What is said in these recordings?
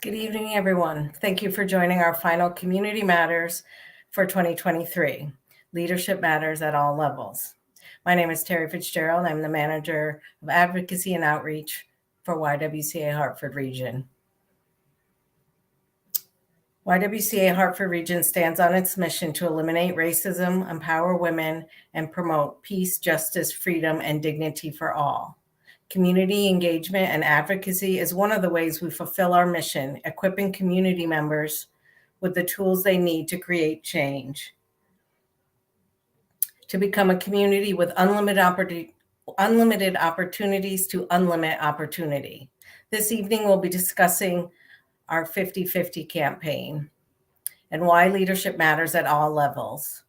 Good evening, everyone. Thank you for joining our final Community Matters for 2023, Leadership Matters at All Levels. My name is Terry Fitzgerald. I'm the Manager of Advocacy and Outreach for YWCA Hartford Region. YWCA Hartford Region stands on its mission to eliminate racism, empower women, and promote peace, justice, freedom, and dignity for all. Community engagement and advocacy is one of the ways we fulfill our mission, equipping community members with the tools they need to create change. To become a community with unlimited opportunities to unlimit opportunity. This evening, we'll be discussing our 50-50 campaign and why leadership matters at all levels.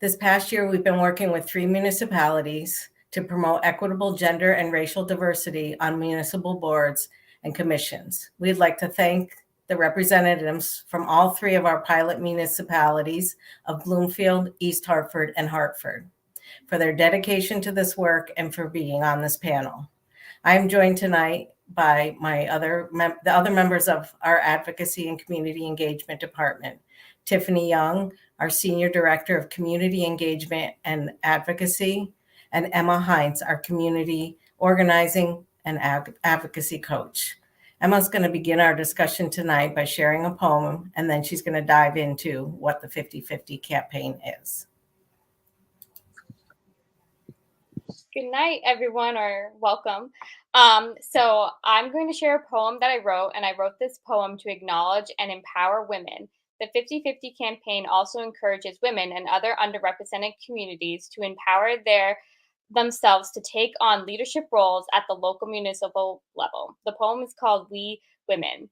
This past year, we've been working with 3 municipalities to promote equitable gender and racial diversity on municipal boards and commissions. We'd like to thank the representatives from all 3 of our pilot municipalities of Bloomfield, East Hartford, and Hartford for their dedication to this work and for being on this panel. I'm joined tonight by the other members of our Advocacy and Community Engagement Department, Tiffany Young, our Senior Director of Community Engagement and Advocacy, and Emma Heinz, our Community Organizing and Advocacy Coach. Emma's going to begin our discussion tonight by sharing a poem, and then she's going to dive into what the 50-50 campaign is. Good night, everyone, or welcome. So I'm going to share a poem that I wrote, and I wrote this poem to acknowledge and empower women. The 50-50 campaign also encourages women and other underrepresented communities to empower themselves to take on leadership roles at the local municipal level. The poem is called We Women.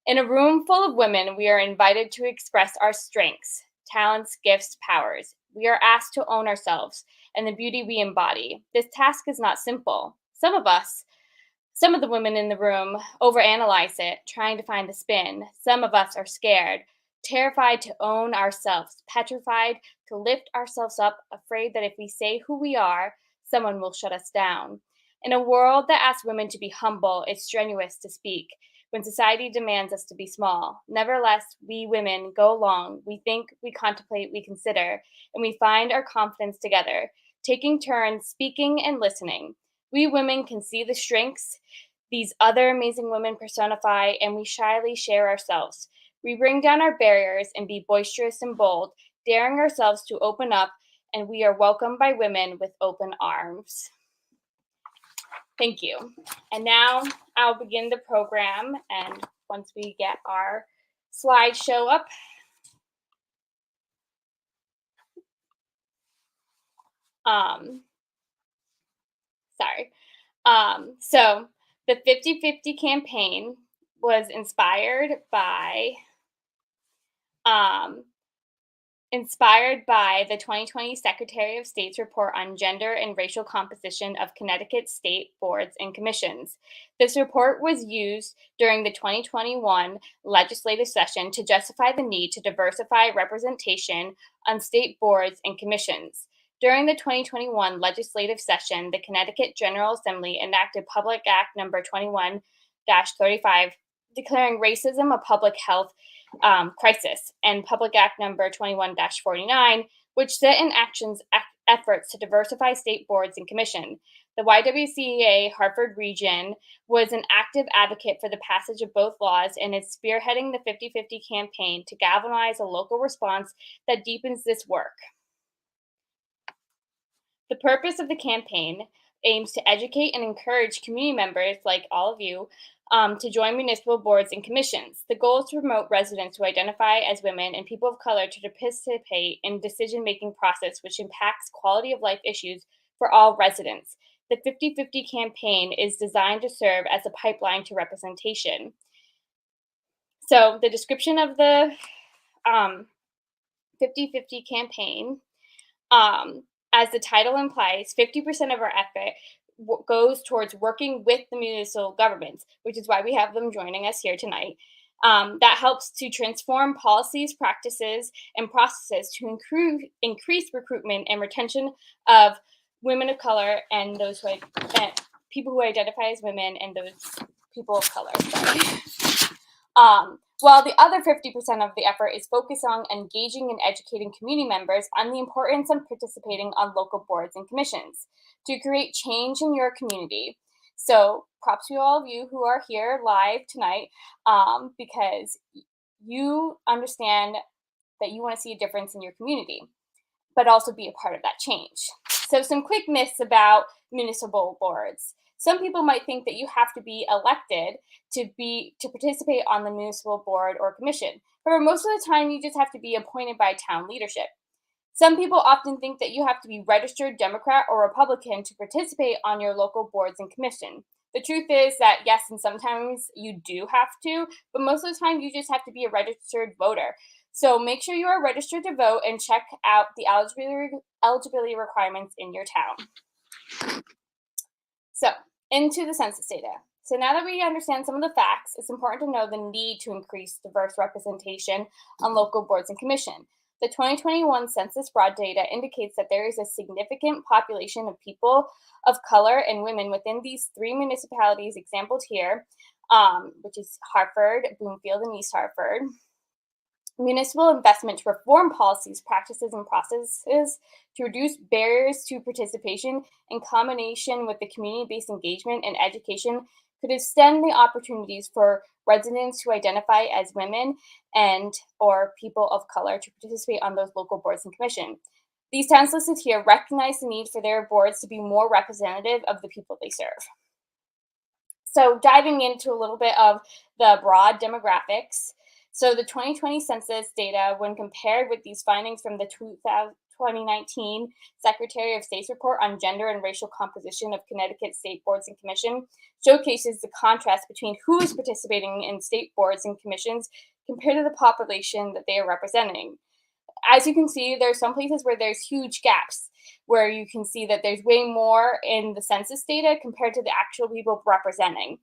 In a room full of women, we are invited to express our strengths, talents, gifts, powers. We are asked to own ourselves and the beauty we embody. This task is not simple. Some of the women in the room overanalyze it, trying to find the spin. Some of us are scared, terrified to own ourselves, petrified to lift ourselves up, afraid that if we say who we are, someone will shut us down. In a world that asks women to be humble, it's strenuous to speak when society demands us to be small. Nevertheless, we women go along. We think, we contemplate, we consider, and we find our confidence together, taking turns speaking and listening. We women can see the strengths these other amazing women personify, and we shyly share ourselves. We bring down our barriers and be boisterous and bold, daring ourselves to open up, and we are welcomed by women with open arms. Thank you. And now I'll begin the program, and once we get our slideshow up. So the 50-50 campaign was inspired by the 2020 Secretary of State's report on gender and racial composition of Connecticut state boards and commissions. This report was used during the 2021 legislative session to justify the need to diversify representation on state boards and commissions. During the 2021 legislative session, the Connecticut General Assembly enacted Public Act number 21-35, declaring racism a public health crisis, and Public Act number 21-49, which set in action efforts to diversify state boards and commission. The YWCA Hartford region was an active advocate for the passage of both laws and is spearheading the 50-50 campaign to galvanize a local response that deepens this work. The purpose of the campaign aims to educate and encourage community members like all of you to join municipal boards and commissions. The goal is to promote residents who identify as women and people of color to participate in decision-making process, which impacts quality of life issues for all residents. The 50-50 campaign is designed to serve as a pipeline to representation. So the description of the 50-50 campaign, as the title implies, 50% of our effort goes towards working with the municipal governments, which is why we have them joining us here tonight. That helps to transform policies, practices, and processes to increase recruitment and retention of women of color and those who people who identify as women and those people of color. While the other 50% of the effort is focused on engaging and educating community members on the importance of participating on local boards and commissions to create change in your community. So props to all of you who are here live tonight, because you understand that you want to see a difference in your community, but also be a part of that change. So some quick myths about municipal boards. Some people might think that you have to be elected to participate on the municipal board or commission. However, most of the time you just have to be appointed by town leadership. Some people often think that you have to be registered Democrat or Republican to participate on your local boards and commission. The truth is that yes, and sometimes you do have to, but most of the time you just have to be a registered voter. So make sure you are registered to vote and check out the eligibility requirements in your town. So into the census data. So now that we understand some of the facts, it's important to know the need to increase diverse representation on local boards and commission. The 2021 census broad data indicates that there is a significant population of people of color and women within these three municipalities exampled here, which is Hartford, Bloomfield, and East Hartford. Municipal investment to reform policies, practices, and processes to reduce barriers to participation in combination with the community-based engagement and education could extend the opportunities for residents who identify as women and or people of color to participate on those local boards and commission. These towns listed here recognize the need for their boards to be more representative of the people they serve. So diving into a little bit of the broad demographics. So the 2020 census data, when compared with these findings from the 2019 Secretary of State's report on gender and racial composition of Connecticut state boards and commission, showcases the contrast between who is participating in state boards and commissions compared to the population that they are representing. As you can see, there are some places where there's huge gaps, where you can see that there's way more in the census data compared to the actual people representing.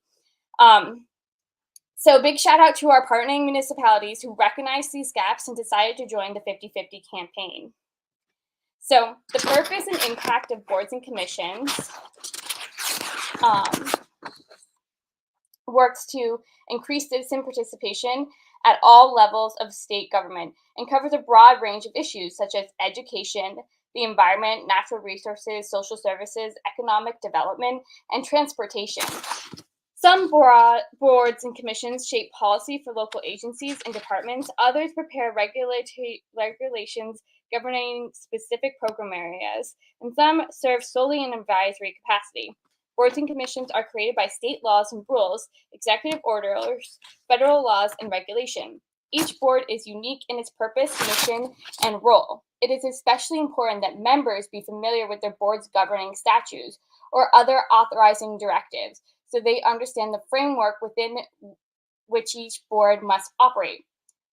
So big shout out to our partnering municipalities who recognized these gaps and decided to join the 50/50 campaign. So the purpose and impact of boards and commissions works to increase citizen participation at all levels of state government and covers a broad range of issues such as education, the environment, natural resources, social services, economic development, and transportation. Some boards and commissions shape policy for local agencies and departments. Others prepare regulations governing specific program areas, and some serve solely in advisory capacity. Boards and commissions are created by state laws and rules, executive orders, federal laws, and regulation. Each board is unique in its purpose, mission, and role. It is especially important that members be familiar with their board's governing statutes or other authorizing directives, so they understand the framework within which each board must operate.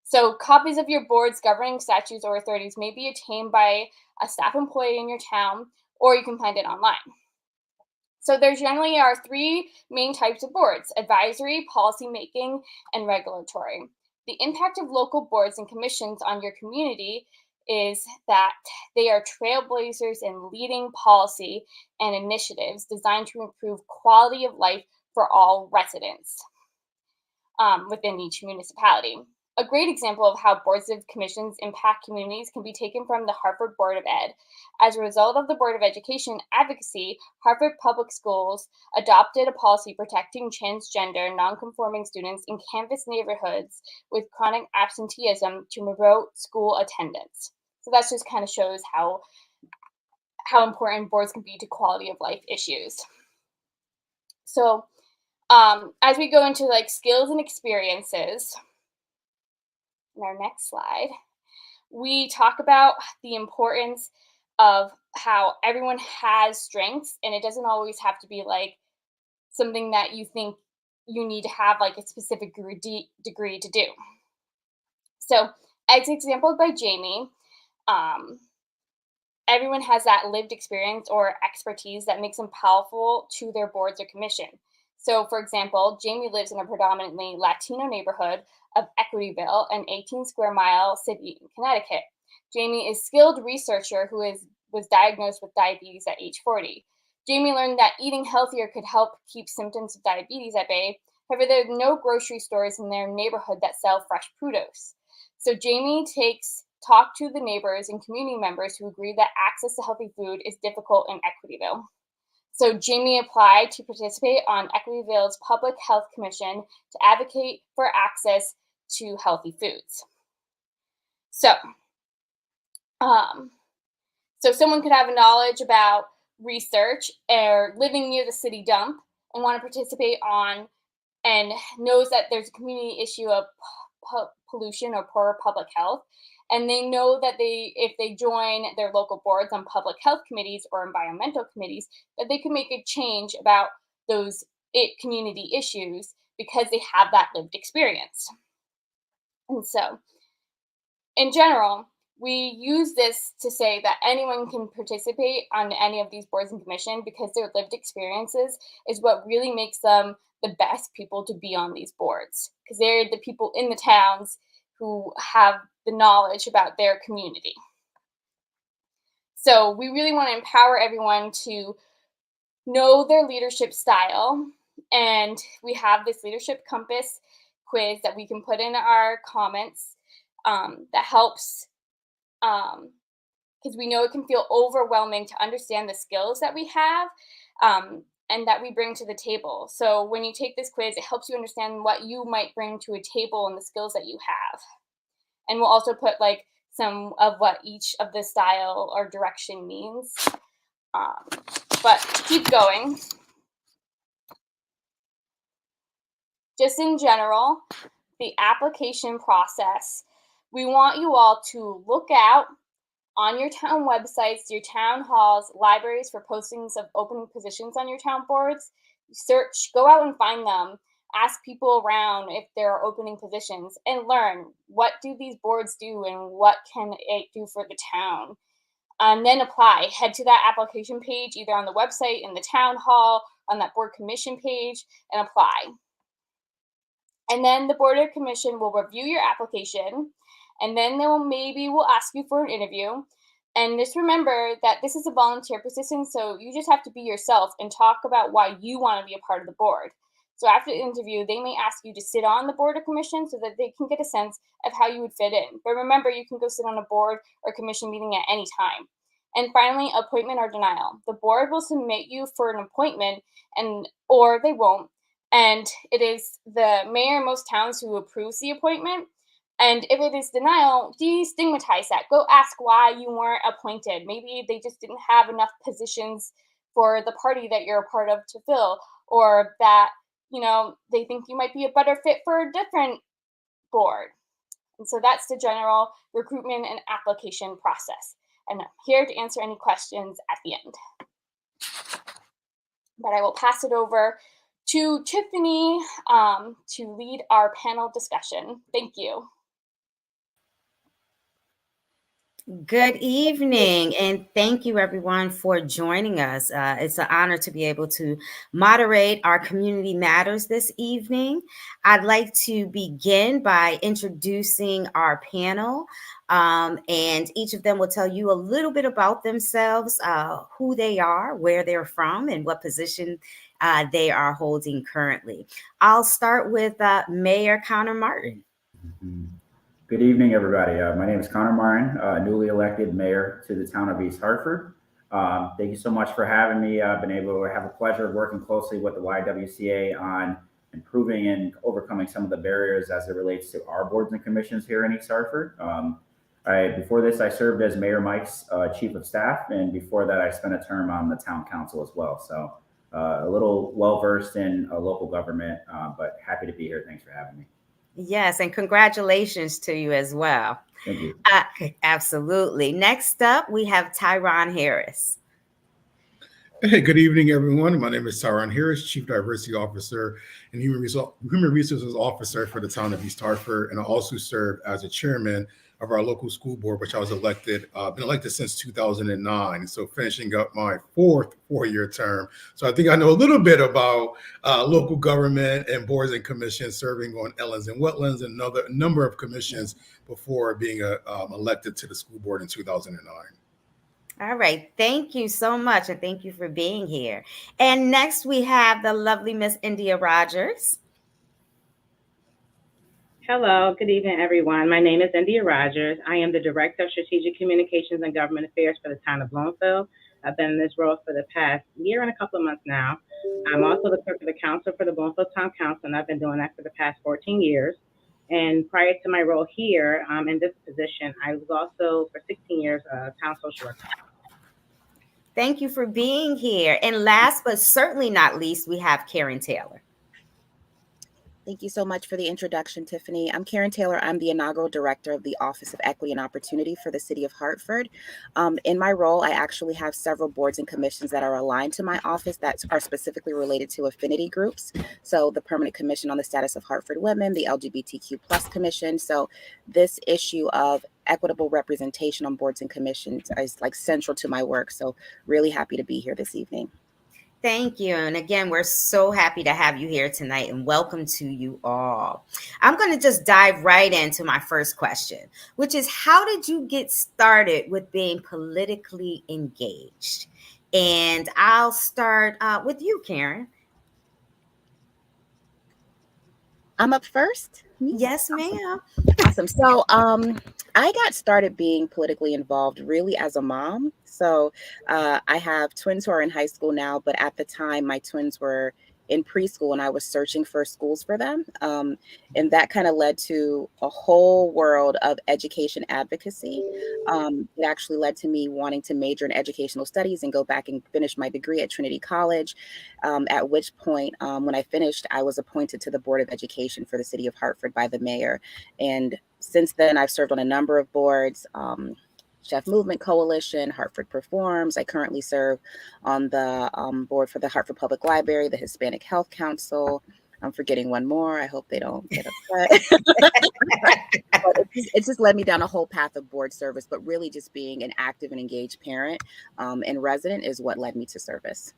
So copies of your board's governing statutes or authorities may be obtained by a staff employee in your town, or you can find it online. So there generally are three main types of boards: advisory, policymaking, and regulatory. The impact of local boards and commissions on your community is that they are trailblazers in leading policy and initiatives designed to improve quality of life for all residents within each municipality. A great example of how boards of commissions impact communities can be taken from the Hartford Board of Ed. As a result of the Board of Education advocacy, Hartford Public Schools adopted a policy protecting transgender, nonconforming students in Canvas neighborhoods with chronic absenteeism to promote school attendance. So that just kind of shows how important boards can be to quality of life issues. So as we go into like skills and experiences, in our next slide, we talk about the importance of how everyone has strengths, and it doesn't always have to be like something that you think you need to have like a specific degree to do. So as exampled by Jamie, everyone has that lived experience or expertise that makes them powerful to their boards or commission. So for example, Jamie lives in a predominantly Latino neighborhood of Equityville, an 18 square mile city in Connecticut. Jamie is a skilled researcher who was diagnosed with diabetes at age 40. Jamie learned that eating healthier could help keep symptoms of diabetes at bay, However, there are no grocery stores in their neighborhood that sell fresh produce. So Jamie talked to the neighbors and community members who agree that access to healthy food is difficult in Equityville. So Jamie applied to participate on Equityville's Public Health Commission to advocate for access to healthy foods. So, so someone could have a knowledge about research or living near the city dump and want to participate on and knows that there's a community issue of pollution or poor public health, and they know that if they join their local boards on public health committees or environmental committees, that they can make a change about those community issues because they have that lived experience. And so, in general, we use this to say that anyone can participate on any of these boards and commission because their lived experiences is what really makes them the best people to be on these boards, because they're the people in the towns who have the knowledge about their community. So we really want to empower everyone to know their leadership style. And we have this leadership compass quiz that we can put in our comments that helps, because we know it can feel overwhelming to understand the skills that we have and that we bring to the table. So when you take this quiz, it helps you understand what you might bring to a table and the skills that you have. And we'll also put like some of what each of the style or direction means. But to keep going, just in general, the application process, we want you all to look out on your town websites, your town halls, libraries for postings of open positions on your town boards. Search, go out and find them. Ask people around if there are opening positions and learn what do these boards do and what can it do for the town. And then apply. Head to that application page, either on the website, in the town hall, on that board commission page, and apply. And then the board or commission will review your application, and then maybe we'll ask you for an interview. And just remember that this is a volunteer position, so you just have to be yourself and talk about why you want to be a part of the board. So after the interview, they may ask you to sit on the board or commission so that they can get a sense of how you would fit in. But remember, you can go sit on a board or commission meeting at any time. And finally, appointment or denial. The board will submit you for an appointment, or they won't. And it is the mayor in most towns who approves the appointment. And if it is denial, destigmatize that. Go ask why you weren't appointed. Maybe they just didn't have enough positions for the party that you're a part of to fill, or that, they think you might be a better fit for a different board. And so that's the general recruitment and application process. And I'm here to answer any questions at the end. But I will pass it over to Tiffany to lead our panel discussion. Thank you. Good evening, and thank you everyone for joining us. It's an honor to be able to moderate our Community Matters this evening. I'd like to begin by introducing our panel, and each of them will tell you a little bit about themselves, who they are, where they're from, and what position they are holding currently. I'll start with Mayor Connor Martin. Mm-hmm. Good evening, everybody. My name is Connor Martin, newly elected mayor to the town of East Hartford. Thank you so much for having me. I've been able to have the pleasure of working closely with the YWCA on improving and overcoming some of the barriers as it relates to our boards and commissions here in East Hartford. Before this, I served as Mayor Mike's chief of staff, and before that, I spent a term on the town council as well. So a little well-versed in local government, but happy to be here. Thanks for having me. Yes, and congratulations to you as well. Thank you. Absolutely. Next up, we have Tyron Harris. Hey, good evening, everyone. My name is Tyron Harris, Chief Diversity Officer and Human Resources Officer for the town of East Hartford, and I also serve as a chairman of our local school board, which I was been elected since 2009. So finishing up my fourth four-year term. So I think I know a little bit about local government and boards and commissions, serving on Ellens and Wetlands and a number of commissions before being elected to the school board in 2009. All right. Thank you so much. And thank you for being here. And next we have the lovely Miss India Rogers. Hello, good evening, everyone. My name is India Rogers. I am the Director of Strategic Communications and Government Affairs for the town of Bloomfield. I've been in this role for the past year and a couple of months now. I'm also the clerk of the council for the Bloomfield Town Council, and I've been doing that for the past 14 years. And prior to my role here in this position, I was also for 16 years a town social worker. Thank you for being here. And last but certainly not least, we have Karen Taylor. Thank you so much for the introduction, Tiffany. I'm Karen Taylor. I'm the inaugural director of the Office of Equity and Opportunity for the City of Hartford. In my role, I actually have several boards and commissions that are aligned to my office that are specifically related to affinity groups. So the Permanent Commission on the Status of Hartford Women, the LGBTQ plus Commission. So this issue of equitable representation on boards and commissions is like central to my work. So really happy to be here this evening. Thank you. And again, we're so happy to have you here tonight and welcome to you all. I'm going to just dive right into my first question, which is how did you get started with being politically engaged? And I'll start with you, Karen. I'm up first? Yes, ma'am. Awesome. So I got started being politically involved really as a mom. So I have twins who are in high school now, but at the time my twins were in preschool and I was searching for schools for them. And that kind of led to a whole world of education advocacy. It actually led to me wanting to major in educational studies and go back and finish my degree at Trinity College. At which point, when I finished, I was appointed to the Board of Education for the City of Hartford by the mayor. And since then, I've served on a number of boards, Chef Movement Coalition, Hartford Performs. I currently serve on the board for the Hartford Public Library, the Hispanic Health Council. I'm forgetting one more. I hope they don't get upset. But it's just led me down a whole path of board service, but really just being an active and engaged parent and resident is what led me to service.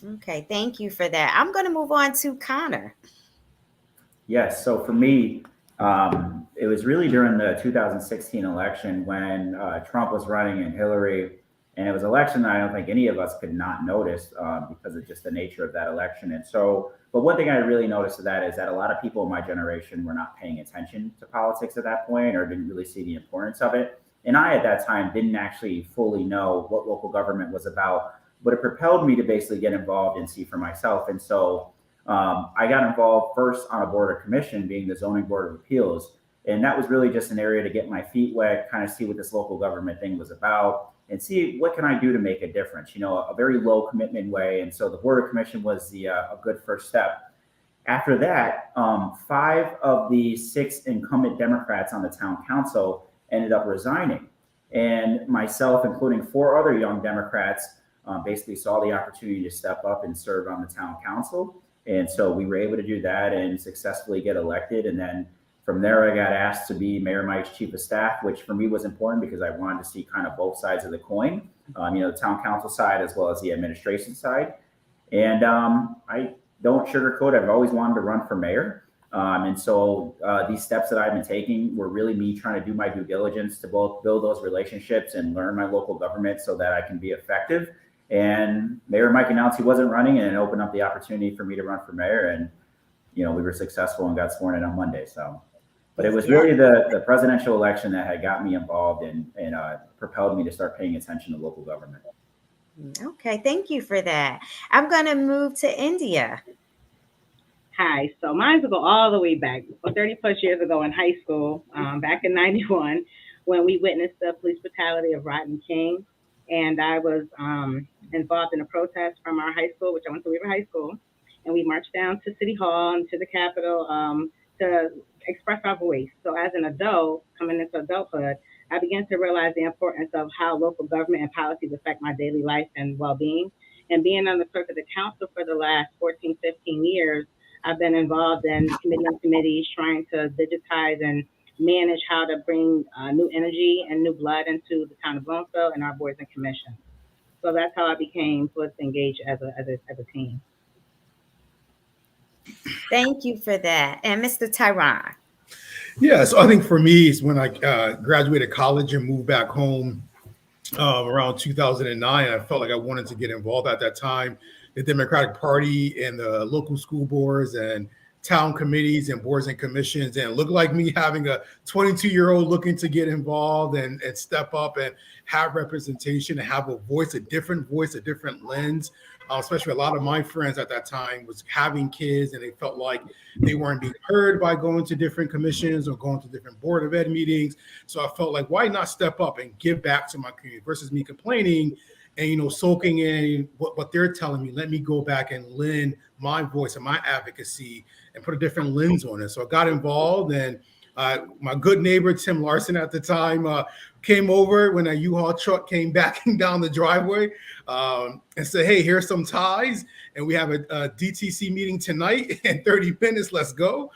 Okay, thank you for that. I'm going to move on to Connor. Yes, so for me, it was really during the 2016 election when Trump was running and Hillary, and it was an election that I don't think any of us could not notice because of just the nature of that election. And so, but one thing I really noticed of that is that a lot of people in my generation were not paying attention to politics at that point or didn't really see the importance of it. And I, at that time, didn't actually fully know what local government was about, but it propelled me to basically get involved and see for myself. And so I got involved first on a board of commission, being the Zoning Board of Appeals. And that was really just an area to get my feet wet, kind of see what this local government thing was about and see what can I do to make a difference, you know, a very low commitment way. And so the Board of Commission was a good first step. After that, 5 of the 6 incumbent Democrats on the town council ended up resigning. And myself, including 4 other young Democrats, basically saw the opportunity to step up and serve on the town council. And so we were able to do that and successfully get elected. And then from there, I got asked to be Mayor Mike's chief of staff, which for me was important because I wanted to see kind of both sides of the coin, you know, the town council side as well as the administration side. And I don't sugarcoat, I've always wanted to run for mayor. And so these steps that I've been taking were really me trying to do my due diligence to both build those relationships and learn my local government so that I can be effective. And Mayor Mike announced he wasn't running and it opened up the opportunity for me to run for mayor. And, you know, we were successful and got sworn in on Monday. So, but it was really the presidential election that had got me involved and propelled me to start paying attention to local government. Okay, thank you for that. I'm going to move to India. Hi, so mine will go all the way back, 30 plus years ago in high school, back in '91, when we witnessed the police brutality of Rodney King. And I was involved in a protest from our high school, which I went to Weaver High School. And we marched down to City Hall and to the Capitol to express our voice. So as an adult, coming into adulthood, I began to realize the importance of how local government and policies affect my daily life and well-being. And being on the clerk of the council for the last 14, 15 years, I've been involved in committees trying to digitize and manage how to bring new energy and new blood into the town of Bloomfield and our boards and commissions. So that's how I became politically engaged as a team. Thank you for that. And Mr. Tyron. Yeah, so I think for me, it's when I graduated college and moved back home around 2009. I felt like I wanted to get involved at that time. The Democratic Party and the local school boards and town committees and boards and commissions, and look like me having a 22-year-old looking to get involved and step up and have representation and have a voice, a different lens. Especially a lot of my friends at that time was having kids and they felt like they weren't being heard by going to different commissions or going to different board of ed meetings. So I felt like, why not step up and give back to my community versus me complaining and, soaking in what they're telling me. Let me go back and lend my voice and my advocacy and put a different lens on it. So I got involved, and my good neighbor, Tim Larson at the time, came over when a U-Haul truck came backing down the driveway and said, hey, here's some ties. And we have a DTC meeting tonight in 30 minutes. Let's go.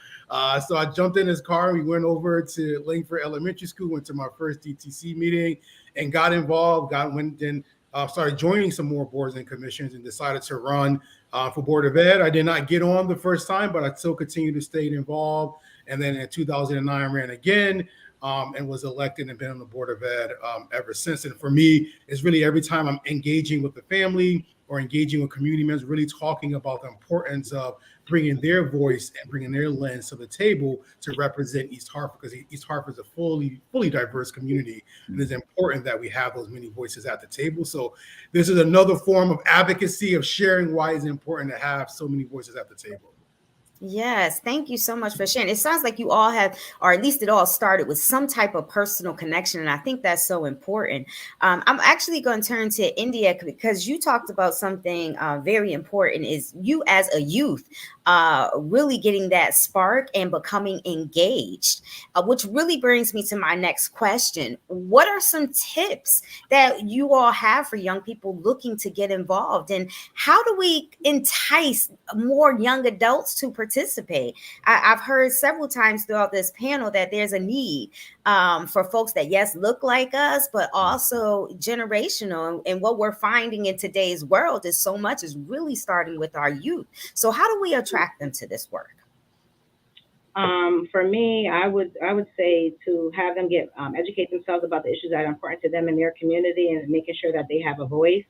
So I jumped in his car. We went over to Langford Elementary School, went to my first DTC meeting and got involved, started joining some more boards and commissions and decided to run for Board of Ed. I did not get on the first time, but I still continued to stay involved. And then in 2009, I ran again and was elected and been on the Board of Ed ever since. And for me, it's really every time I'm engaging with the family or engaging with community members, really talking about the importance of bringing their voice and bringing their lens to the table to represent East Hartford, because East Hartford is a fully diverse community. And it's important that we have those many voices at the table. So this is another form of advocacy, of sharing why it's important to have so many voices at the table. Yes, thank you so much for sharing. It sounds like you all have, or at least it all started with some type of personal connection. And I think that's so important. I'm actually going to turn to India because you talked about something very important, is you as a youth really getting that spark and becoming engaged, which really brings me to my next question. What are some tips that you all have for young people looking to get involved? And how do we entice more young adults to participate? I've heard several times throughout this panel that there's a need for folks that, yes, look like us, but also generational. And what we're finding in today's world is so much is really starting with our youth. So how do we attract them to this work? For me, I would say to have them get educate themselves about the issues that are important to them in their community and making sure that they have a voice.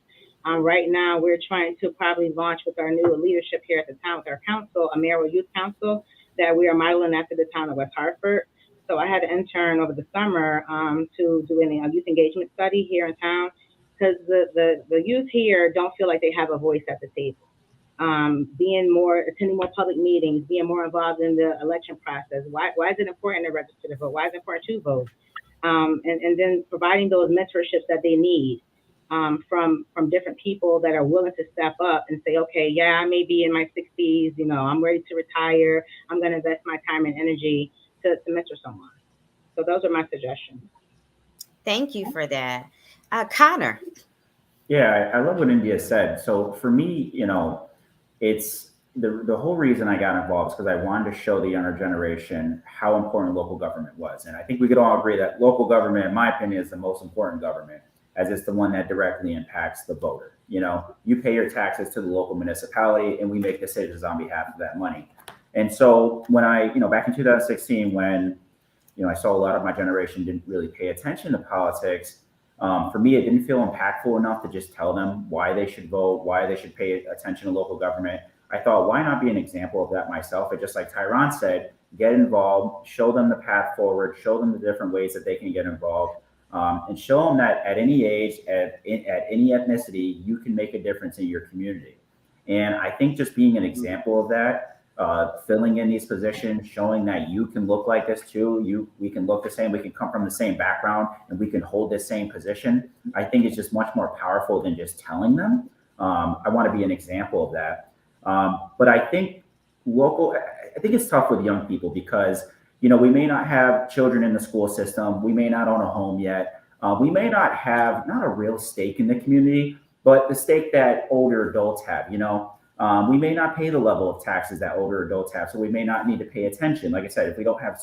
Right now, we're trying to probably launch with our new leadership here at the town, with our council, a mayoral youth council, that we are modeling after the town of West Hartford. So I had an intern over the summer to do a youth engagement study here in town, because the youth here don't feel like they have a voice at the table. Attending more public meetings, being more involved in the election process. Why is it important to register to vote? Why is it important to vote? And then providing those mentorships that they need from different people that are willing to step up and say, okay, yeah, I may be in my 60s, I'm ready to retire. I'm going to invest my time and energy to mentor someone. So those are my suggestions. Thank you for that. Connor. Yeah, I love what India said. So for me, it's the whole reason I got involved is because I wanted to show the younger generation how important local government was. And I think we could all agree that local government, in my opinion, is the most important government, as it's the one that directly impacts the voter. You pay your taxes to the local municipality and we make decisions on behalf of that money. And so when back in 2016, when, I saw a lot of my generation didn't really pay attention to politics, for me, it didn't feel impactful enough to just tell them why they should vote, why they should pay attention to local government. I thought, why not be an example of that myself? And just like Tyron said, get involved, show them the path forward, show them the different ways that they can get involved, and show them that at any age, at any ethnicity, you can make a difference in your community. And I think just being an example of that, filling in these positions, showing that you can look like this too. We can look the same, we can come from the same background, and we can hold the same position. I think it's just much more powerful than just telling them. I want to be an example of that. But I think it's tough with young people because, we may not have children in the school system. We may not own a home yet. We may not have not a real stake in the community, but the stake that older adults have, we may not pay the level of taxes that older adults have, so we may not need to pay attention. Like I said, if we don't have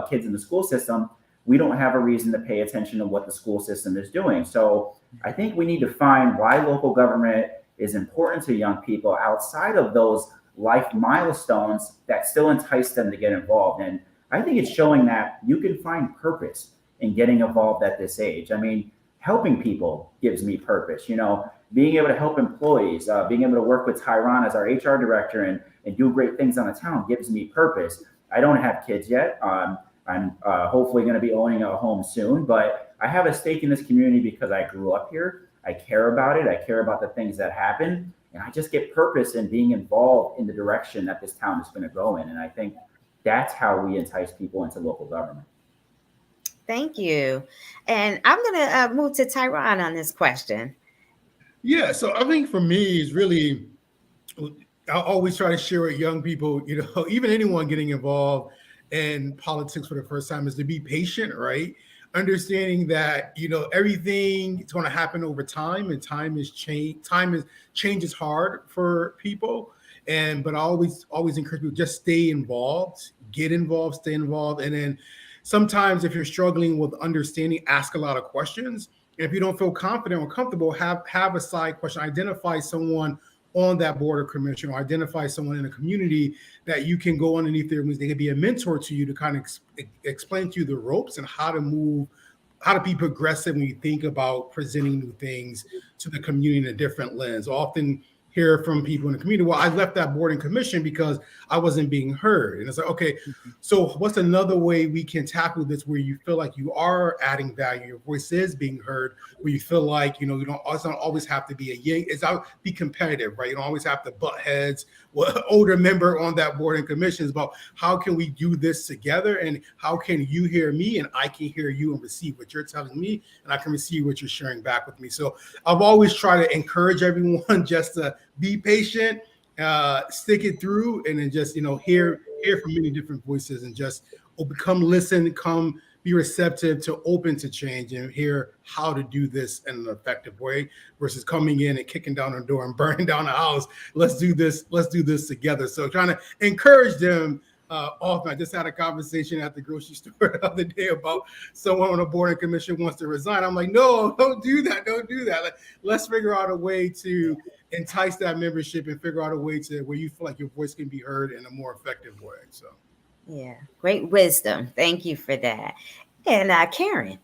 kids in the school system, we don't have a reason to pay attention to what the school system is doing. So I think we need to find why local government is important to young people outside of those life milestones that still entice them to get involved. And I think it's showing that you can find purpose in getting involved at this age. I mean, helping people gives me purpose. being able to help employees, being able to work with Tyron as our HR director and do great things on the town gives me purpose. I don't have kids yet. I'm hopefully going to be owning a home soon, but I have a stake in this community because I grew up here. I care about it. I care about the things that happen. And I just get purpose in being involved in the direction that this town is going to go in. And I think that's how we entice people into local government. Thank you. And I'm going to move to Tyron on this question. Yeah, so I think for me is really, I always try to share with young people, even anyone getting involved in politics for the first time, is to be patient, right? Understanding that, everything is going to happen over time, and time is change is hard for people. But I always encourage people, just stay involved, get involved, stay involved. And then sometimes if you're struggling with understanding, ask a lot of questions. And if you don't feel confident or comfortable, have a side question, identify someone on that board or commission, or identify someone in a community that you can go underneath their wings. They could be a mentor to you to kind of explain to you the ropes and how to be progressive when you think about presenting new things to the community in a different lens. Often hear from people in the community, well, I left that board and commission because I wasn't being heard. And it's like, okay, so what's another way we can tackle this where you feel like you are adding value, your voice is being heard, where you feel like, you don't always have to be a yang, be competitive, right? You don't always have to butt heads with an older member on that board and commissions, about how can we do this together, and how can you hear me and I can hear you and receive what you're telling me, and I can receive what you're sharing back with me. So I've always tried to encourage everyone just to be patient, stick it through, and then just hear from many different voices, and just listen, be receptive to open to change, and hear how to do this in an effective way versus coming in and kicking down the door and burning down the house. Let's do this together. So trying to encourage them. Often I just had a conversation at the grocery store the other day about someone on a board and commission wants to resign. I'm like, no, don't do that. Let's figure out a way to entice that membership and figure out a way to where you feel like your voice can be heard in a more effective way. So, yeah, great wisdom. Thank you for that. And Karen.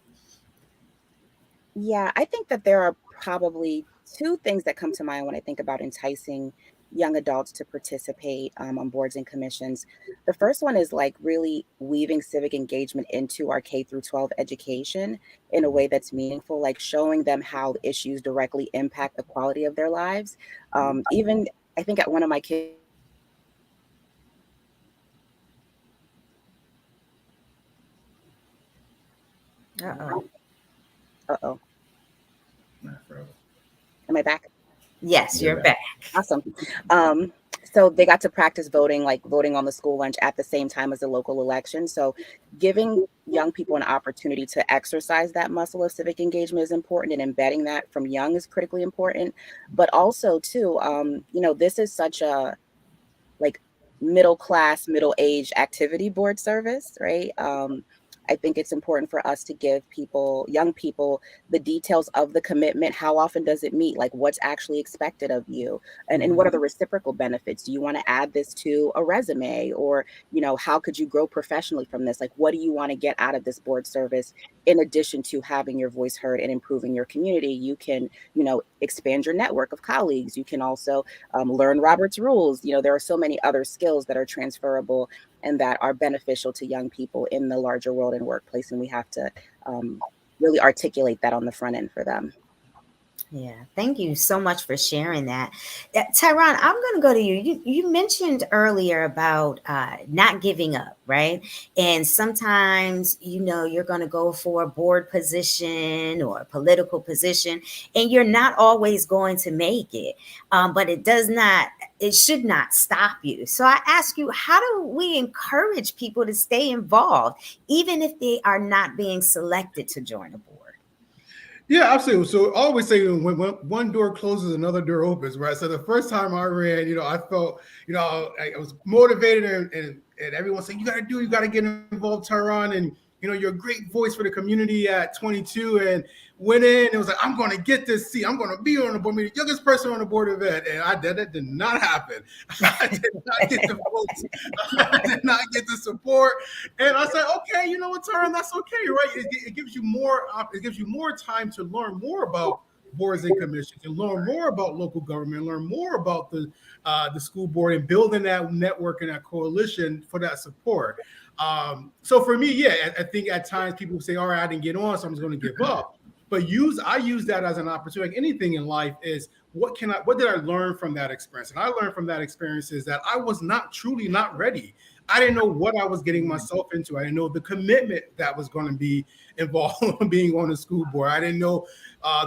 Yeah, I think that there are probably two things that come to mind when I think about enticing young adults to participate on boards and commissions. The first one is like really weaving civic engagement into our K through 12 education in a way that's meaningful, like showing them how issues directly impact the quality of their lives. Even I think at one of my kids, Uh-oh. Am I back? Yes, you're back. Awesome. So they got to practice voting, like voting on the school lunch at the same time as the local election. So giving young people an opportunity to exercise that muscle of civic engagement is important, and embedding that from young is critically important. But also too, this is such a middle class, middle age activity board service, right? I think it's important for us to give young people, the details of the commitment. How often does it meet? Like, what's actually expected of you? And what are the reciprocal benefits? Do you want to add this to a resume? Or, how could you grow professionally from this? Like, what do you want to get out of this board service? In addition to having your voice heard and improving your community, you can, expand your network of colleagues. You can also learn Robert's rules. There are so many other skills that are transferable and that are beneficial to young people in the larger world and workplace. And we have to really articulate that on the front end for them. Yeah, thank you so much for sharing that. Tyron, I'm going to go to you. You mentioned earlier about not giving up, right? And sometimes, you're going to go for a board position or a political position, and you're not always going to make it. But it should not stop you. So I ask you, how do we encourage people to stay involved, even if they are not being selected to join a board? Yeah, absolutely. So I always say when one door closes, another door opens, right? So the first time I ran, I felt, I was motivated, and everyone saying, you got to get involved, Tyron. And, you're a great voice for the community at 22, and went in and was like, I'm going to get this seat. I'm going to be on the board, the youngest person on the board of ed. And that did not happen. I did not get the votes. I did not get the support. And I said, okay, you know what, Tyron, that's okay, right? It gives you more time to learn more about boards and commissions and learn more about local government, learn more about the school board and building that network and that coalition for that support. So for me, yeah, I think at times people say, all right, I didn't get on, so I'm just going to give up. But I use that as an opportunity. Like anything in life is what did I learn from that experience? And I learned from that experience is that I was truly not ready. I didn't know what I was getting myself into. I didn't know the commitment that was going to be involved in being on the school board. I didn't know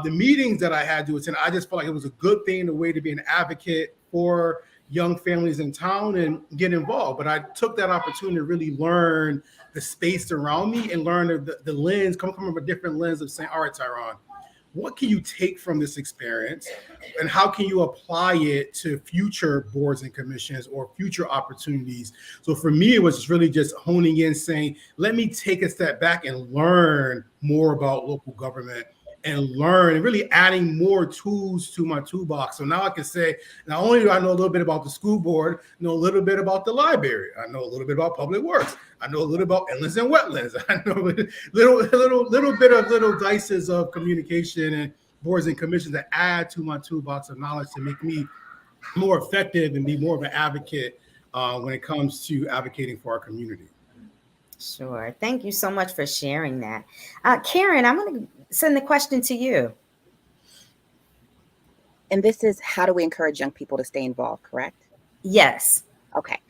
the meetings that I had to attend. I just felt like it was a good thing, a way to be an advocate for young families in town and get involved. But I took that opportunity to really learn the space around me and learn the lens, come from a different lens of saying, all right, Tyron, what can you take from this experience and how can you apply it to future boards and commissions or future opportunities? So for me, it was really just honing in, saying, let me take a step back and learn more about local government and learn and really adding more tools to my toolbox. So now I can say, not only do I know a little bit about the school board, I know a little bit about the library. I know a little bit about public works. I know a little about inlands and wetlands. I know little bit of little dices of communication and boards and commissions that add to my toolbox of knowledge to make me more effective and be more of an advocate when it comes to advocating for our community. Sure. Thank you so much for sharing that. Karen, I'm going to send the question to you. And this is, how do we encourage young people to stay involved, correct? Yes. Okay.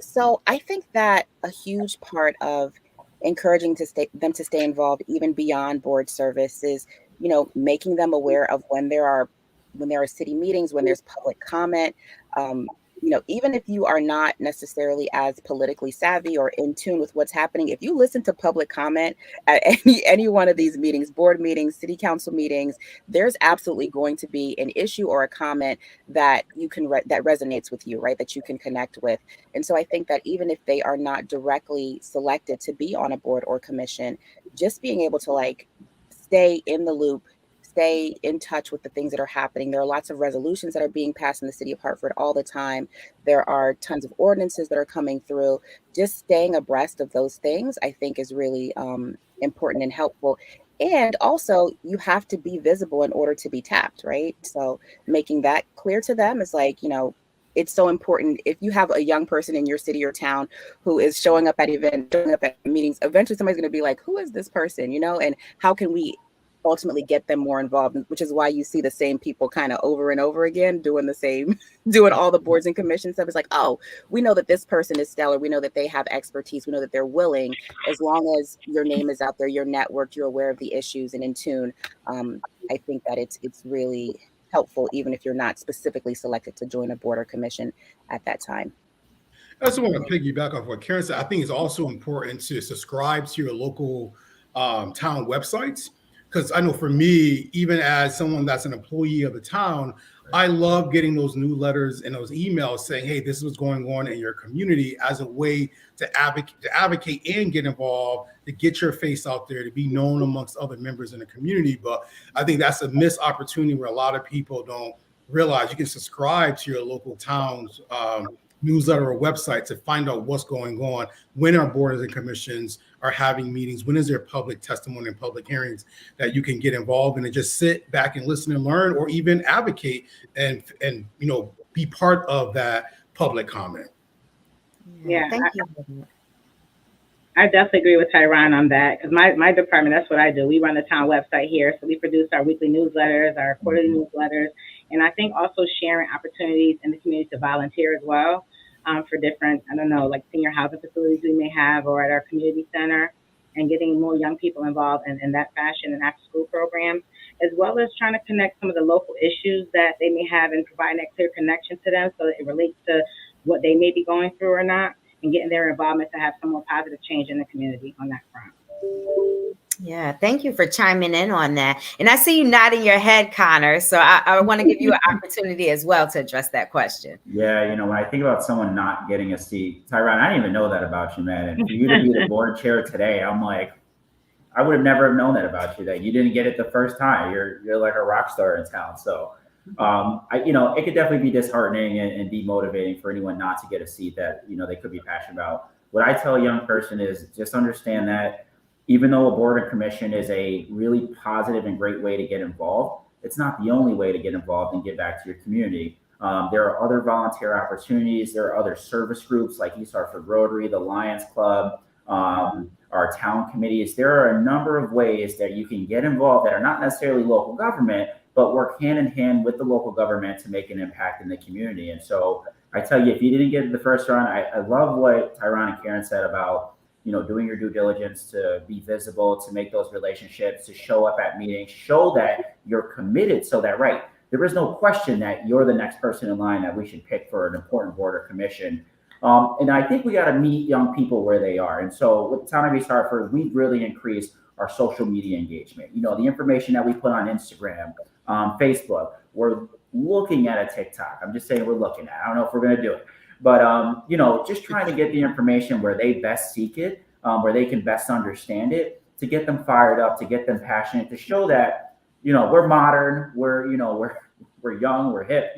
So I think that a huge part of encouraging them to stay involved, even beyond board service, is, making them aware of when there are city meetings, when there's public comment. Even if you are not necessarily as politically savvy or in tune with what's happening, if you listen to public comment at any one of these meetings, board meetings, city council meetings, there's absolutely going to be an issue or a comment that you can that resonates with you, right? That you can connect with. And so I think that even if they are not directly selected to be on a board or commission, just being able to stay in the loop, stay in touch with the things that are happening. There are lots of resolutions that are being passed in the city of Hartford all the time. There are tons of ordinances that are coming through. Just staying abreast of those things, I think, is really important and helpful. And also, you have to be visible in order to be tapped, right? So making that clear to them is it's so important. If you have a young person in your city or town who is showing up at events, showing up at meetings, eventually somebody's going to be like, who is this person, and how can we ultimately get them more involved, which is why you see the same people kind of over and over again doing all the boards and commission stuff. It's like, oh, we know that this person is stellar. We know that they have expertise. We know that they're willing. As long as your name is out there, you're networked, you're aware of the issues and in tune. I think that it's really helpful, even if you're not specifically selected to join a board or commission at that time. I just want to piggyback off what Karen said. I think it's also important to subscribe to your local town websites. Because I know for me, even as someone that's an employee of the town, I love getting those newsletters and those emails saying, hey, this is what's going on in your community, as a way to advocate and get involved, to get your face out there, to be known amongst other members in the community. But I think that's a missed opportunity where a lot of people don't realize you can subscribe to your local town's newsletter or website to find out what's going on, when our boards and commissions are having meetings, when is there public testimony and public hearings that you can get involved in and just sit back and listen and learn, or even advocate and be part of that public comment. Yeah, Thank you. I definitely agree with Tyron on that, because my department, that's what I do. We run the town website here, so we produce our weekly newsletters, our quarterly newsletters, and I think also sharing opportunities in the community to volunteer as well for different, senior housing facilities we may have, or at our community center, and getting more young people involved in that fashion and after school programs, as well as trying to connect some of the local issues that they may have and providing that clear connection to them so that it relates to what they may be going through or not, and getting their involvement to have some more positive change in the community on that front. Yeah, thank you for chiming in on that. And I see you nodding your head, Connor. So I want to give you an opportunity as well to address that question. Yeah, when I think about someone not getting a seat, Tyron, I didn't even know that about you, man. And for you to be the board chair today, I'm like, I would have never known that about you, that you didn't get it the first time. You're like a rock star in town. So, it could definitely be disheartening and demotivating for anyone not to get a seat that, they could be passionate about. What I tell a young person is just understand that, even though a board and commission is a really positive and great way to get involved, it's not the only way to get involved and give back to your community. There are other volunteer opportunities. There are other service groups like East Hartford Rotary, the Lions Club, our town committees. There are a number of ways that you can get involved that are not necessarily local government, but work hand in hand with the local government to make an impact in the community. And so I tell you, if you didn't get to the first round, I love what Tyron and Karen said about, doing your due diligence to be visible, to make those relationships, to show up at meetings, show that you're committed so that, right, there is no question that you're the next person in line that we should pick for an important board or commission. And I think we got to meet young people where they are. And so with the Town of East Hartford, we've really increased our social media engagement. The information that we put on Instagram, Facebook, we're looking at a TikTok. I'm just saying we're looking at it. I don't know if we're going to do it. But, just trying to get the information where they best seek it, where they can best understand it, to get them fired up, to get them passionate, to show that, we're modern, we're young, we're hip,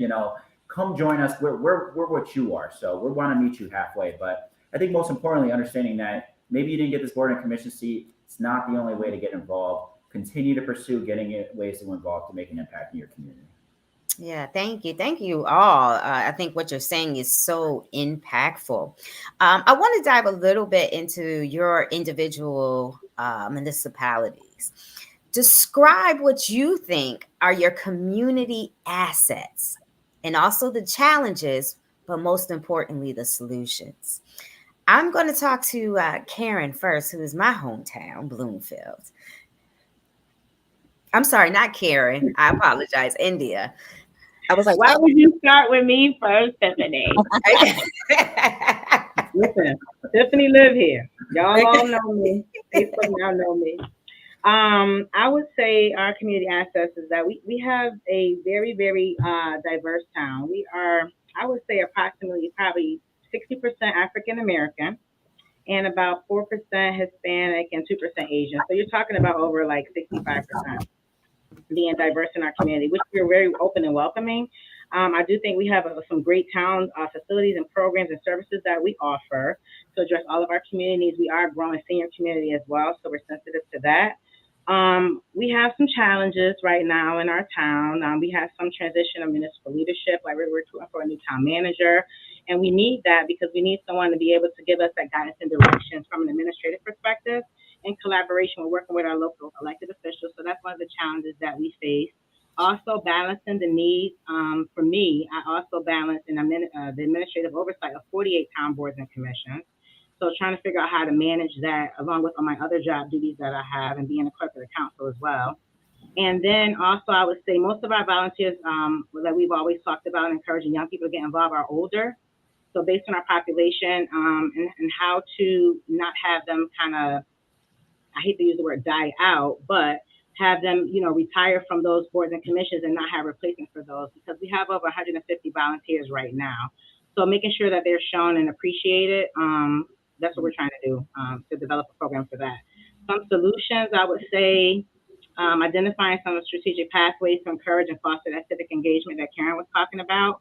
come join us. We're what you are. So we want to meet you halfway. But I think most importantly, understanding that maybe you didn't get this board and commission seat. It's not the only way to get involved. Continue to pursue getting ways to involve to make an impact in your community. Yeah, thank you. Thank you all. I think what you're saying is so impactful. I want to dive a little bit into your individual municipalities. Describe what you think are your community assets and also the challenges, but most importantly, the solutions. I'm going to talk to Karen first, who is my hometown, Bloomfield. I'm sorry, not Karen. I apologize, India. I was like, why would you start with me first, Tiffany? Listen, Tiffany live here. Y'all all know me. Facebook now know me. I would say our community assets is that we have a very, very diverse town. We are, I would say, approximately probably 60% African American and about 4% Hispanic and 2% Asian. So you're talking about over like 65% being diverse in our community, which we're very open and welcoming. I do think we have some great town facilities and programs and services that we offer to address all of our communities. We are a growing senior community as well, so we're sensitive to that. We have some challenges right now in our town. We have some transition of municipal leadership, like we're recruiting for a new town manager. And we need that because we need someone to be able to give us that guidance and direction from an administrative perspective in collaboration with working with our local elected officials. So that's one of the challenges that we face. Also balancing the needs. For me, I also balance the administrative oversight of 48 town boards and commissions. So trying to figure out how to manage that along with all my other job duties that I have and being a clerk of the council as well. And then also I would say most of our volunteers that we've always talked about encouraging young people to get involved are older. So based on our population and how to not have them kind of, I hate to use the word die out, but have them, retire from those boards and commissions and not have replacement for those, because we have over 150 volunteers right now. So making sure that they're shown and appreciated, that's what we're trying to do, to develop a program for that. Some solutions, I would say, identifying some strategic pathways to encourage and foster that civic engagement that Karen was talking about,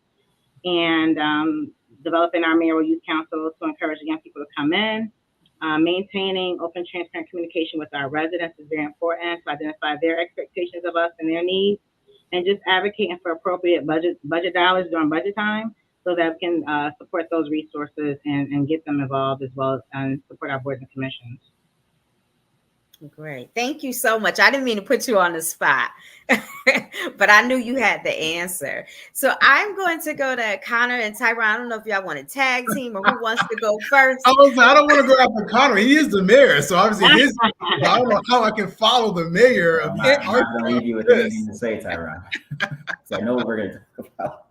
and developing our mayoral youth council to encourage young people to come in. Maintaining open, transparent communication with our residents is very important to identify their expectations of us and their needs, and just advocating for appropriate budget dollars during budget time so that we can support those resources and get them involved as well as support our boards and commissions. Great. Thank you so much. I didn't mean to put you on the spot, but I knew you had the answer. So I'm going to go to Connor and Tyron. I don't know if y'all want to tag team or who wants to go first. I don't want to go after Connor. He is the mayor. So obviously I don't know how I can follow the mayor of I'm not going to leave you with anything to say, Tyron. So I know what we're going to talk about.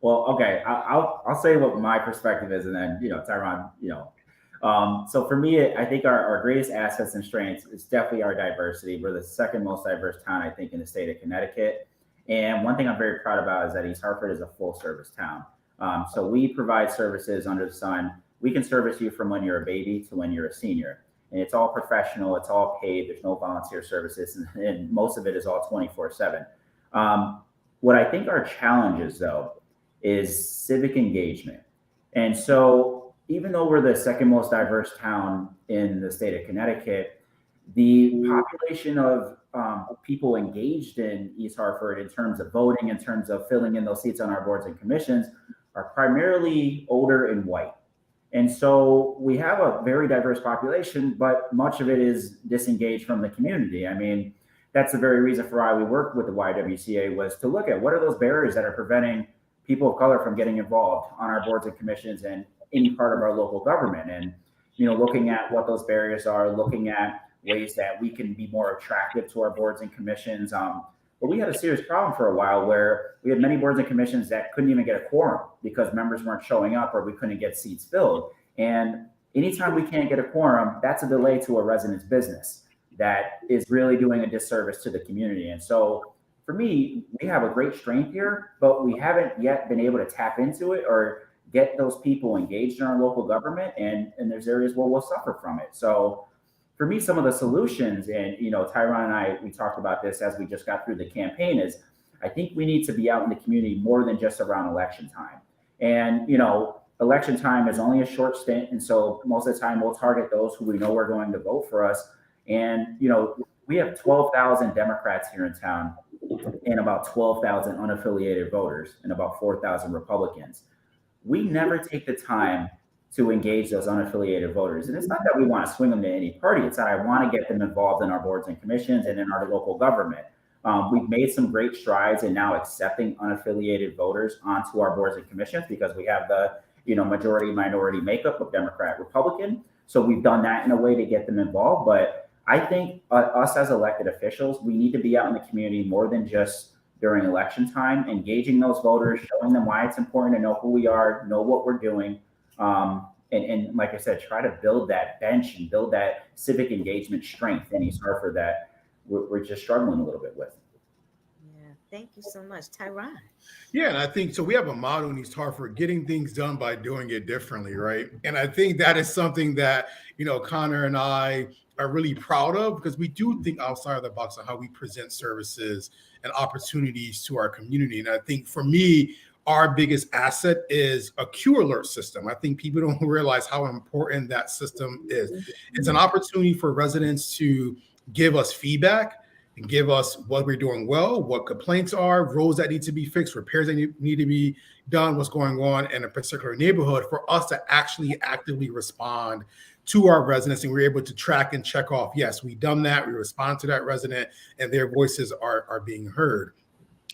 Well, okay. I'll say what my perspective is, and then, Tyron, so for me, I think our greatest assets and strengths is definitely our diversity. We're the second most diverse town, I think, in the state of Connecticut. And one thing I'm very proud about is that East Hartford is a full service town. So we provide services under the sun. We can service you from when you're a baby to when you're a senior. And it's all professional. It's all paid. There's no volunteer services. And most of it is all 24/7. What I think our challenge is, though, is civic engagement. And so even though we're the second most diverse town in the state of Connecticut, The population of people engaged in East Hartford in terms of voting, in terms of filling in those seats on our boards and commissions, are primarily older and white. And so we have a very diverse population, but much of it is disengaged from the community. I mean, that's the very reason for why we worked with the YWCA, was to look at what are those barriers that are preventing people of color from getting involved on our boards and commissions and any part of our local government. And, looking at what those barriers are, looking at ways that we can be more attractive to our boards and commissions. But we had a serious problem for a while where we had many boards and commissions that couldn't even get a quorum because members weren't showing up or we couldn't get seats filled. And anytime we can't get a quorum, that's a delay to a resident's business that is really doing a disservice to the community. And so for me, we have a great strength here, but we haven't yet been able to tap into it or get those people engaged in our local government. And there's areas where we'll suffer from it. So for me, some of the solutions, and Tyron and I, we talked about this as we just got through the campaign, is I think we need to be out in the community more than just around election time. And election time is only a short stint, and so most of the time we'll target those who we know are going to vote for us. And we have 12,000 Democrats here in town, and about 12,000 unaffiliated voters, and about 4,000 Republicans. We never take the time to engage those unaffiliated voters. And it's not that we want to swing them to any party. It's that I want to get them involved in our boards and commissions and in our local government. We've made some great strides in now accepting unaffiliated voters onto our boards and commissions because we have the majority minority makeup of Democrat Republican. So we've done that in a way to get them involved. But I think us as elected officials, we need to be out in the community more than just during election time, engaging those voters, showing them why it's important to know who we are, know what we're doing. And like I said, try to build that bench and build that civic engagement strength in East Hartford that we're just struggling a little bit with. Yeah, thank you so much, Tyron. Yeah, and I think so. We have a motto in East Hartford: getting things done by doing it differently, right? And I think that is something that Connor and I are really proud of because we do think outside of the box on how we present services and opportunities to our community. And I think for me, our biggest asset is a Q alert system. I think people don't realize how important that system is. It's an opportunity for residents to give us feedback and give us what we're doing well, what complaints are, roads that need to be fixed, repairs that need to be done, what's going on in a particular neighborhood, for us to actually actively respond to our residents. And we're able to track and check off, yes, we've done that, we respond to that resident, and their voices are being heard.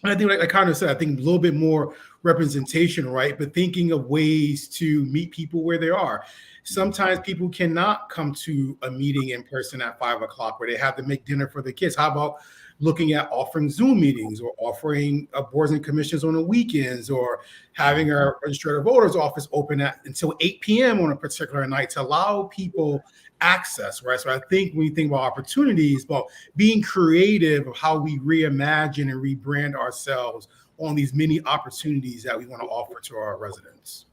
And I think, like Connor said, I think a little bit more representation, right? But thinking of ways to meet people where they are. Sometimes people cannot come to a meeting in person at 5 o'clock where they have to make dinner for the kids. How about looking at offering Zoom meetings or offering boards and commissions on the weekends, or having our registered voters office open until 8 p.m. on a particular night to allow people access, right? So I think when you think about opportunities, about being creative of how we reimagine and rebrand ourselves on these many opportunities that we want to offer to our residents.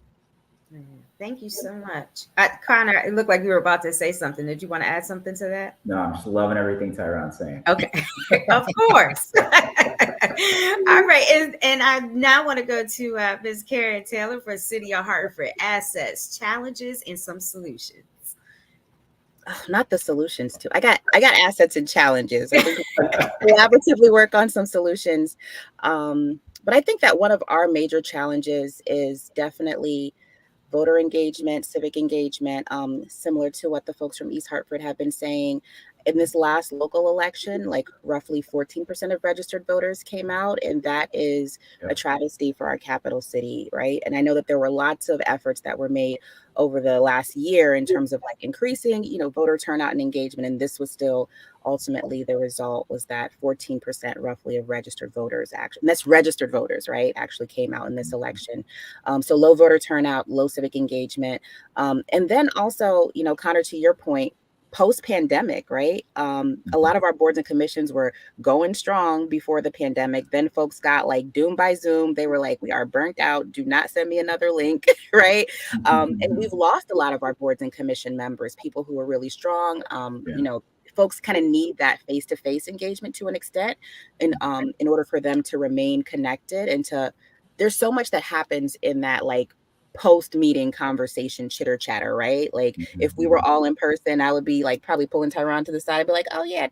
Thank you so much. Connor, it looked like you were about to say something. Did you want to add something to that? No, I'm just loving everything Tyron's saying. Okay, of course. All right, and I now want to go to Ms. Karen Taylor for City of Hartford Assets, Challenges, and some Solutions. Oh, not the solutions too. I got assets and challenges. I think we collaboratively work on some solutions. But I think that one of our major challenges is definitely voter engagement, civic engagement, similar to what the folks from East Hartford have been saying. In this last local election, like roughly 14% of registered voters came out, and that is a travesty for our capital city, right? And I know that there were lots of efforts that were made over the last year in terms of like increasing, voter turnout and engagement, and this was still ultimately the result was that 14% roughly of registered voters actually, and that's registered voters, right, actually came out in this election. So low voter turnout, low civic engagement, and then also, Connor, to your point, post-pandemic, right? A lot of our boards and commissions were going strong before the pandemic. Then folks got like doomed by Zoom. They were like, we are burnt out. Do not send me another link, right? And we've lost a lot of our boards and commission members, people who are really strong. Folks kind of need that face-to-face engagement to an extent, and in order for them to remain connected and there's so much that happens in that like post meeting conversation, chitter chatter, right? Like if we were all in person, I would be like probably pulling Tyron to the side and be like, oh yeah,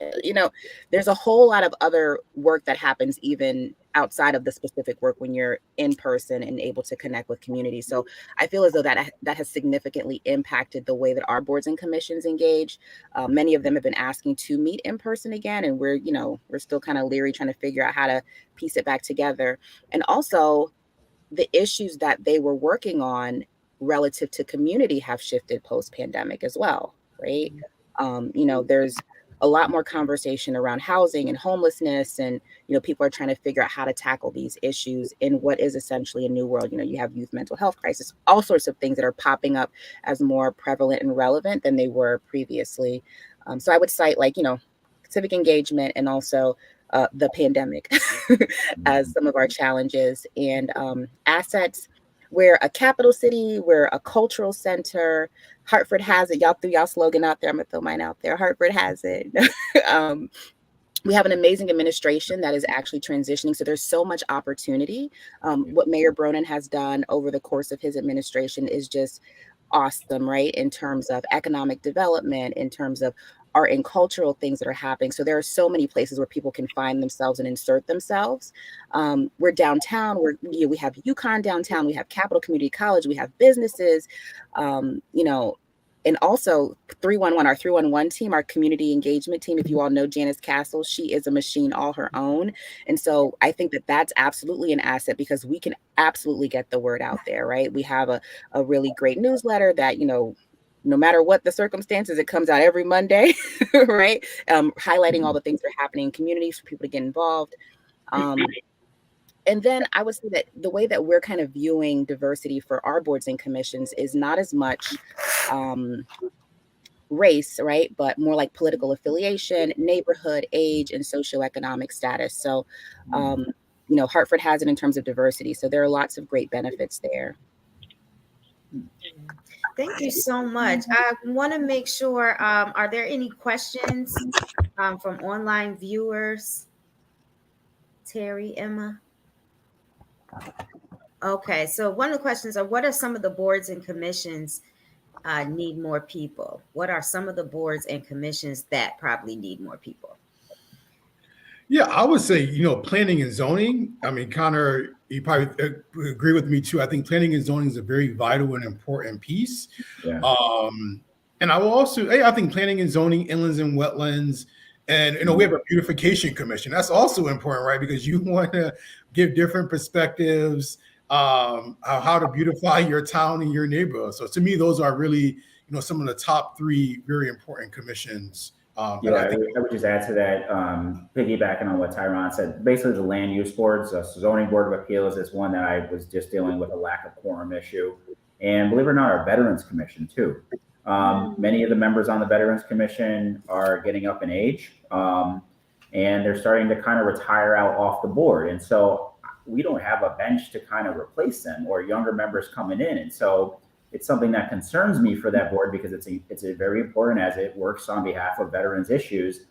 there's a whole lot of other work that happens even outside of the specific work when you're in person and able to connect with community. So I feel as though that has significantly impacted the way that our boards and commissions engage. Many of them have been asking to meet in person again, and we're still kind of leery trying to figure out how to piece it back together. And also the issues that they were working on relative to community have shifted post-pandemic as well, right? There's a lot more conversation around housing and homelessness, and people are trying to figure out how to tackle these issues in what is essentially a new world. You have youth mental health crisis, all sorts of things that are popping up as more prevalent and relevant than they were previously. So I would cite civic engagement and also the pandemic as some of our challenges, and assets. We're a capital city, we're a cultural center. Hartford has it. Y'all threw y'all slogan out there. I'm gonna throw mine out there. Hartford has it. We have an amazing administration that is actually transitioning. So there's so much opportunity. What Mayor Bronin has done over the course of his administration is just awesome, right? In terms of economic development, in terms of art and cultural things that are happening. So there are so many places where people can find themselves and insert themselves. We're downtown. We have UConn downtown. We have Capital Community College. We have businesses, and also 311, our 311 team, our community engagement team. If you all know Janice Castle, she is a machine all her own. And so I think that that's absolutely an asset because we can absolutely get the word out there, right? We have a really great newsletter that, no matter what the circumstances, it comes out every Monday, right? Highlighting all the things that are happening in communities for people to get involved. And then I would say that the way that we're kind of viewing diversity for our boards and commissions is not as much race, right? But more like political affiliation, neighborhood, age, and socioeconomic status. So, Hartford has it in terms of diversity. So there are lots of great benefits there. Thank you so much. I want to make sure, are there any questions from online viewers? Terry, Emma? Okay, so one of the questions are, what are some of the boards and commissions need more people? What are some of the boards and commissions that probably need more people? Yeah, I would say, planning and zoning. I mean, Connor, you probably agree with me too. I think planning and zoning is a very vital and important piece. Yeah. And I will also, I think planning and zoning, inlands and wetlands, and we have a beautification commission. That's also important, right? Because you want to give different perspectives, how to beautify your town and your neighborhood. So to me, those are really, some of the top three very important commissions. I would just add to that, piggybacking on what Tyron said. Basically, the land use boards, zoning board of appeals is one that I was just dealing with a lack of quorum issue, and believe it or not, our veterans commission too. Many of the members on the veterans commission are getting up in age, and they're starting to kind of retire out off the board, and so we don't have a bench to kind of replace them or younger members coming in, and so it's something that concerns me for that board because it's a very important as it works on behalf of veterans issues.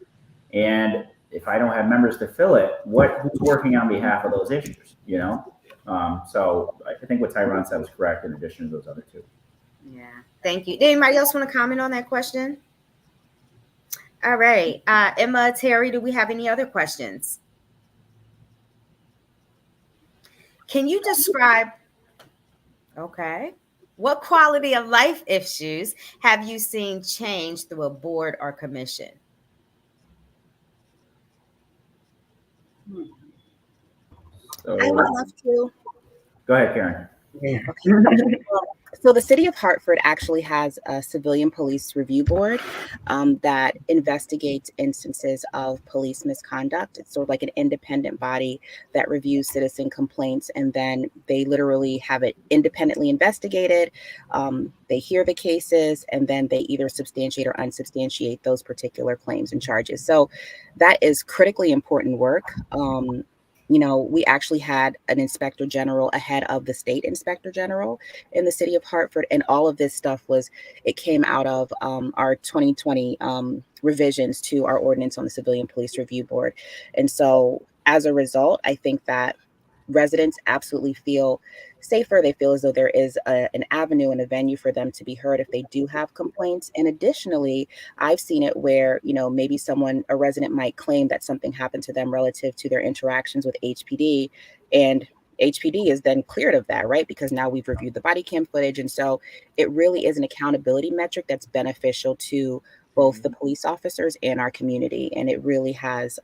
And if I don't have members to fill it, who's working on behalf of those issues, So I think what Tyron said was correct in addition to those other two. Yeah, thank you. Did anybody else want to comment on that question? All right, Emma, Terry, do we have any other questions? Can you describe, okay. What quality of life issues have you seen change through a board or commission? So, I would love to. Go ahead, Karen. Yeah. So the city of Hartford actually has a civilian police review board that investigates instances of police misconduct. It's sort of like an independent body that reviews citizen complaints, and then they literally have it independently investigated. They hear the cases, and then they either substantiate or unsubstantiate those particular claims and charges. So that is critically important work. We actually had an inspector general ahead of the state inspector general in the city of Hartford. And all of this stuff came out of our 2020 revisions to our ordinance on the Civilian Police Review Board. And so as a result, I think that residents absolutely feel safer. They feel as though there is an avenue and a venue for them to be heard if they do have complaints. And additionally, I've seen it where, maybe a resident might claim that something happened to them relative to their interactions with HPD, and HPD is then cleared of that, right? Because now we've reviewed the body cam footage. And so it really is an accountability metric that's beneficial to both the police officers and our community. And it really has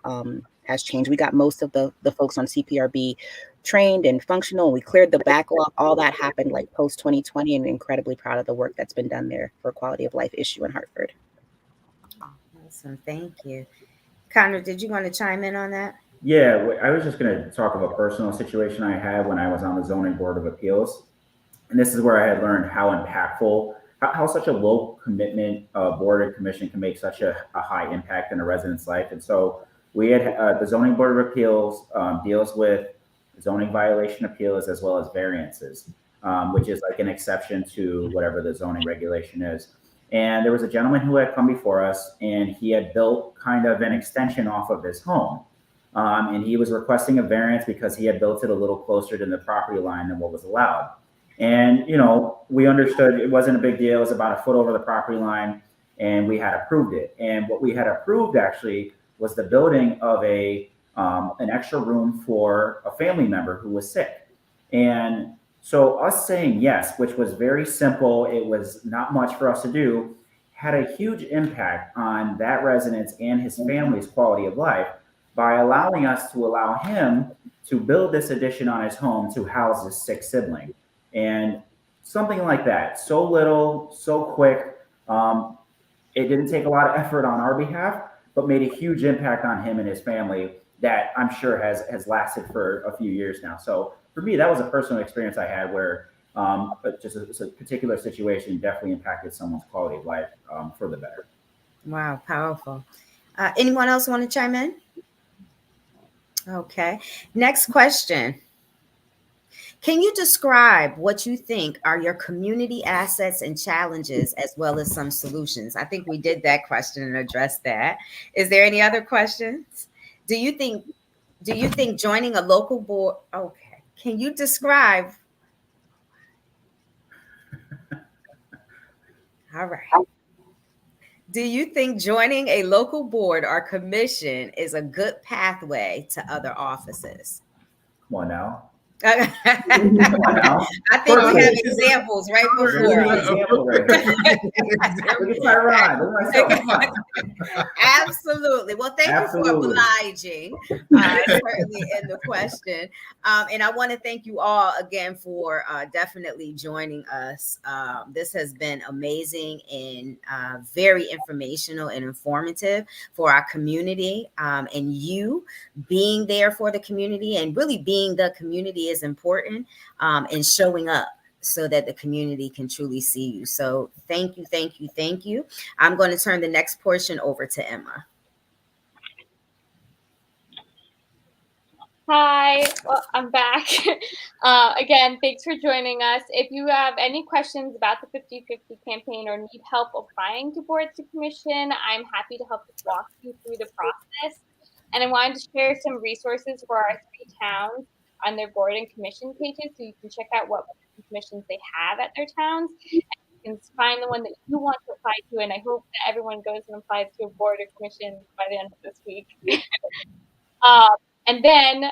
changed. We got most of the folks on CPRB trained and functional, and we cleared the backlog. All that happened like post 2020, and incredibly proud of the work that's been done there for a quality of life issue in Hartford. Awesome. Thank you. Connor, did you want to chime in on that? Yeah, I was just going to talk of a personal situation I had when I was on the Zoning Board of Appeals. And this is where I had learned how impactful, how such a low commitment board and commission can make such a high impact in a resident's life. And so we had the Zoning Board of Appeals deals with zoning violation appeals as well as variances, which is like an exception to whatever the zoning regulation is. And there was a gentleman who had come before us, and he had built kind of an extension off of his home. And he was requesting a variance because he had built it a little closer to the property line than what was allowed. And, we understood it wasn't a big deal. It was about a foot over the property line, and we had approved it. And what we had approved actually was the building of an extra room for a family member who was sick. And so us saying yes, which was very simple, it was not much for us to do, had a huge impact on that resident's and his family's quality of life, by allowing us to allow him to build this addition on his home to house his sick sibling. And something like that, so little, so quick, it didn't take a lot of effort on our behalf, but made a huge impact on him and his family that I'm sure has lasted for a few years now. So for me, that was a personal experience I had where just a particular situation definitely impacted someone's quality of life for the better. Wow, powerful. Anyone else want to chime in? Okay. Next question. Can you describe what you think are your community assets and challenges, as well as some solutions? I think we did that question and addressed that. Is there any other questions? Do you think joining a local board? Okay. Can you describe? All right. Do you think joining a local board or commission is a good pathway to other offices? Come on now. I think we have examples right before. Absolutely. Well, thank you for obliging, certainly in the question. And I want to thank you all again for definitely joining us. This has been amazing and very informational and informative for our community. And you being there for the community and really being the community is important, and showing up so that the community can truly see you. So thank you, thank you, thank you. I'm going to turn the next portion over to Emma. Hi, well, I'm back. Again, thanks for joining us. If you have any questions about the 50/50 campaign or need help applying to boards to commission, I'm happy to help walk you through the process. And I wanted to share some resources for our 3 towns on their board and commission pages, so you can check out what commissions they have at their towns. And you can find the one that you want to apply to, and I hope that everyone goes and applies to a board or commission by the end of this week. And then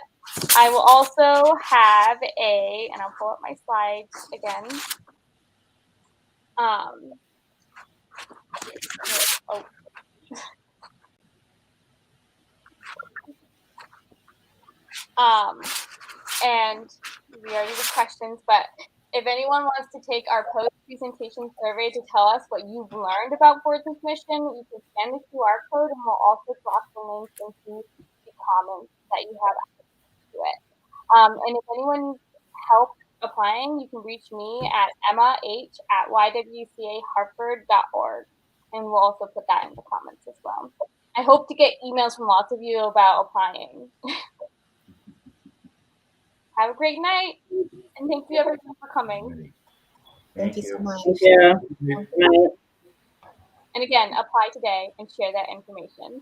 I will also have and I'll pull up my slides again. And we already did questions, but if anyone wants to take our post-presentation survey to tell us what you've learned about boards and commission, you can scan the QR code, and we'll also drop the links into the comments that you have access to it. And if anyone needs help applying, you can reach me at emmah@ywcahartford.org, and we'll also put that in the comments as well. I hope to get emails from lots of you about applying. Have a great night, and thank you everyone for coming. Thank you so much. Thank you. And again, apply today and share that information.